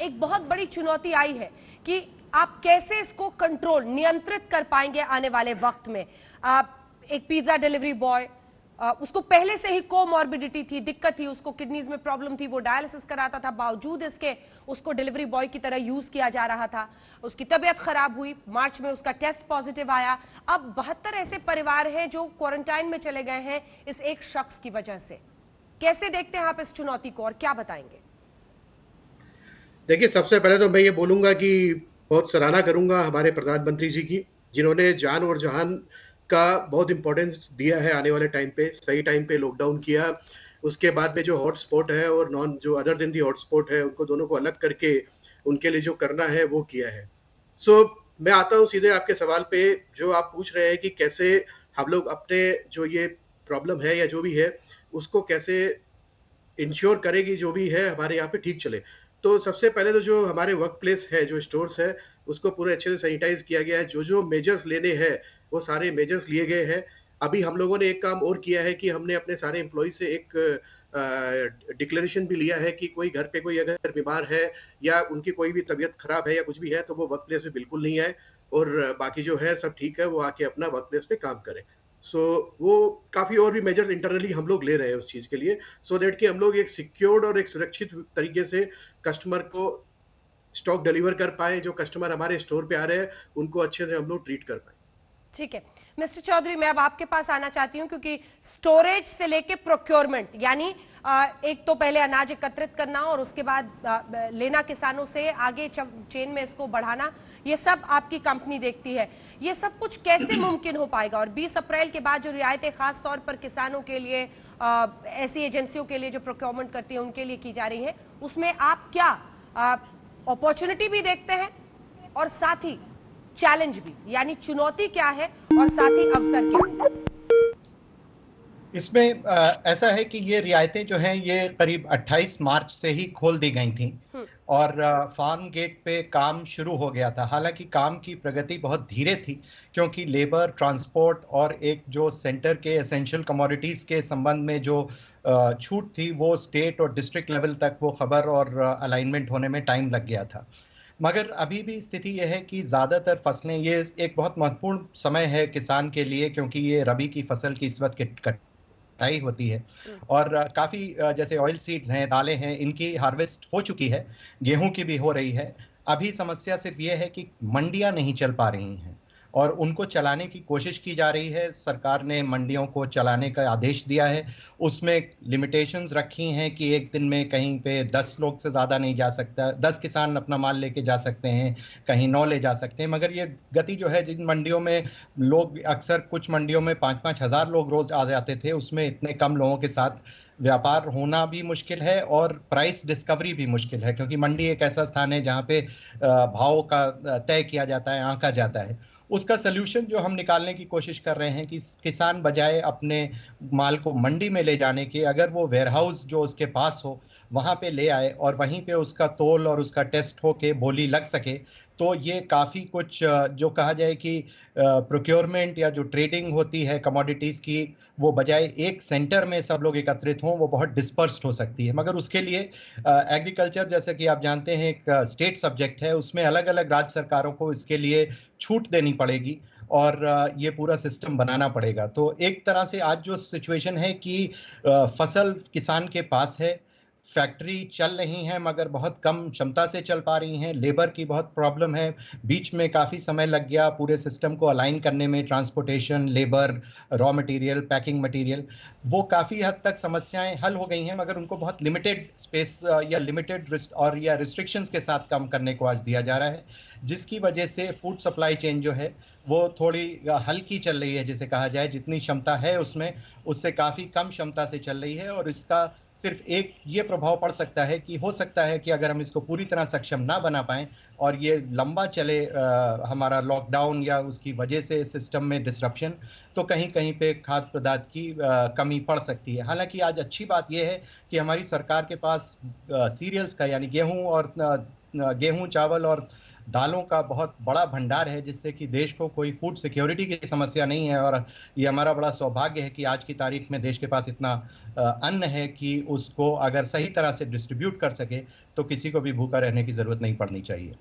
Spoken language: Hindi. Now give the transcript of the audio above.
एक बहुत बड़ी चुनौती आई है कि आप कैसे इसको कंट्रोल नियंत्रित कर पाएंगे आने वाले वक्त में। एक पिज्जा डिलीवरी बॉय, उसको पहले से ही कोमॉर्बिडिटी थी, दिक्कत थी, उसको किडनीज में प्रॉब्लम थी, वो डायलिसिस कराता था, बावजूद इसके उसको डिलीवरी बॉय की तरह यूज किया जा रहा था। उसकी तबीयत खराब हुई, मार्च में उसका टेस्ट पॉजिटिव आया। अब 72 ऐसे परिवार हैं जो क्वारंटाइन में चले गए हैं इस एक शख्स की वजह से। कैसे देखते हैं आप इस चुनौती को और क्या बताएंगे? देखिए, सबसे पहले तो मैं ये बोलूंगा कि बहुत सराहना करूंगा हमारे प्रधानमंत्री जी की, जिन्होंने जान और जहान का बहुत इंपॉर्टेंस दिया है। आने वाले टाइम पे सही टाइम पे लॉकडाउन किया, उसके बाद में जो हॉटस्पॉट है और नॉन जो अदर दिन दी हॉटस्पॉट है, उनको दोनों को अलग करके उनके लिए जो करना है वो किया है। सो मैं आता हूँ सीधे आपके सवाल पे, जो आप पूछ रहे हैं कि कैसे हम लोग अपने जो ये प्रॉब्लम है या जो भी है उसको कैसे इंश्योर करें कि जो भी है हमारे यहाँ पे ठीक चले। तो सबसे पहले तो जो हमारे वर्क प्लेस है, जो स्टोर्स है, उसको पूरे अच्छे से सैनिटाइज किया गया है। जो जो मेजर्स लेने हैं वो सारे मेजर्स लिए गए हैं। अभी हम लोगों ने एक काम और किया है कि हमने अपने सारे एम्प्लॉय से एक डिक्लेरेशन भी लिया है कि कोई घर पे कोई अगर बीमार है या उनकी कोई भी तबीयत खराब है या कुछ भी है तो वो वर्क प्लेस में बिल्कुल नहीं आए, और बाकी जो है सब ठीक है वो आके अपना वर्क प्लेस पे काम करें। वो काफी और भी मेजर्स इंटरनली हम लोग ले रहे हैं उस चीज के लिए, सो दैट कि हम लोग एक सिक्योर्ड और एक सुरक्षित तरीके से कस्टमर को स्टॉक डिलीवर कर पाए। जो कस्टमर हमारे स्टोर पे आ रहे हैं उनको अच्छे से हम लोग ट्रीट कर पाए। ठीक है मिस्टर चौधरी, मैं अब आपके पास आना चाहती हूं क्योंकि स्टोरेज से लेके प्रोक्योरमेंट, यानी एक तो पहले अनाज एकत्रित करना और उसके बाद लेना किसानों से, आगे चेन में इसको बढ़ाना, ये सब आपकी कंपनी देखती है। ये सब कुछ कैसे मुमकिन हो पाएगा? और 20 अप्रैल के बाद जो रियायतें खास तौर पर किसानों के लिए, ऐसी एजेंसियों के लिए जो प्रोक्योरमेंट करती है उनके लिए की जा रही है, उसमें आप क्या अपॉर्चुनिटी भी देखते हैं और साथ ही चैलेंज भी, यानी चुनौती क्या है और साथ ही अवसर क्या है? इसमें ऐसा है कि ये रियायतें जो हैं ये करीब 28 मार्च से ही खोल दी गई थी और फार्म गेट पे काम शुरू हो गया था। हालांकि काम की प्रगति बहुत धीरे थी क्योंकि लेबर, ट्रांसपोर्ट और एक जो सेंटर के एसेंशियल कमोडिटीज के संबंध में जो छूट थी वो स्टेट और डिस्ट्रिक्ट लेवल तक वो खबर और अलाइनमेंट होने में टाइम लग गया था। मगर अभी भी स्थिति यह है कि ज़्यादातर फसलें, ये एक बहुत महत्वपूर्ण समय है किसान के लिए क्योंकि ये रबी की फसल की इस वक्त कटाई होती है और काफ़ी जैसे ऑयल सीड्स हैं, दालें हैं, इनकी हार्वेस्ट हो चुकी है, गेहूं की भी हो रही है। अभी समस्या सिर्फ ये है कि मंडियां नहीं चल पा रही हैं और उनको चलाने की कोशिश की जा रही है। सरकार ने मंडियों को चलाने का आदेश दिया है, उसमें लिमिटेशंस रखी हैं कि एक दिन में कहीं पे 10 लोग से ज़्यादा नहीं जा सकता, 10 किसान अपना माल लेके जा सकते हैं, कहीं 9 ले जा सकते हैं। मगर ये गति जो है, जिन मंडियों में लोग अक्सर, कुछ मंडियों में 5-5 हज़ार लोग रोज आ जाते थे, उसमें इतने कम लोगों के साथ व्यापार होना भी मुश्किल है और प्राइस डिस्कवरी भी मुश्किल है क्योंकि मंडी एक ऐसा स्थान है जहाँ पे भाव का तय किया जाता है, आंका जाता है। उसका सल्यूशन जो हम निकालने की कोशिश कर रहे हैं कि किसान बजाय अपने माल को मंडी में ले जाने के, अगर वो वेयरहाउस जो उसके पास हो वहाँ पे ले आए और वहीं पे उसका तोल और उसका टेस्ट हो के बोली लग सके, तो ये काफ़ी कुछ जो कहा जाए कि प्रोक्योरमेंट या जो ट्रेडिंग होती है कमोडिटीज़ की, वो बजाय एक सेंटर में सब लोग एकत्रित हों, वो बहुत डिस्पर्स्ड हो सकती है। मगर उसके लिए एग्रीकल्चर, जैसे कि आप जानते हैं, एक स्टेट सब्जेक्ट है, उसमें अलग अलग राज्य सरकारों को इसके लिए छूट देनी पड़ेगी और ये पूरा सिस्टम बनाना पड़ेगा। तो एक तरह से आज जो सिचुएशन है कि फसल किसान के पास है, फैक्ट्री चल रही हैं मगर बहुत कम क्षमता से चल पा रही हैं, लेबर की बहुत प्रॉब्लम है, बीच में काफ़ी समय लग गया पूरे सिस्टम को अलाइन करने में, transportation, labour, raw material, packing material, वो काफ़ी हद तक समस्याएं हल हो गई हैं मगर उनको बहुत लिमिटेड स्पेस या लिमिटेड या रिस्ट्रिक्शंस के साथ काम करने को आज दिया जा रहा है, जिसकी वजह से फूड सप्लाई चेन जो है वो थोड़ी हल्की चल रही है, जिसे कहा जाए, जितनी क्षमता है उसमें उससे काफ़ी कम क्षमता से चल रही है। और इसका सिर्फ एक ये प्रभाव पड़ सकता है कि हो सकता है कि अगर हम इसको पूरी तरह सक्षम ना बना पाएं और ये लंबा चले हमारा लॉकडाउन या उसकी वजह से सिस्टम में डिसरप्शन, तो कहीं कहीं पे खाद्य पदार्थ की कमी पड़ सकती है। हालांकि आज अच्छी बात यह है कि हमारी सरकार के पास सीरियल्स का, यानी गेहूं, चावल और दालों का बहुत बड़ा भंडार है, जिससे कि देश को कोई फूड सिक्योरिटी की समस्या नहीं है। और ये हमारा बड़ा सौभाग्य है कि आज की तारीख में देश के पास इतना अन्न है कि उसको अगर सही तरह से डिस्ट्रीब्यूट कर सके तो किसी को भी भूखा रहने की जरूरत नहीं पड़नी चाहिए।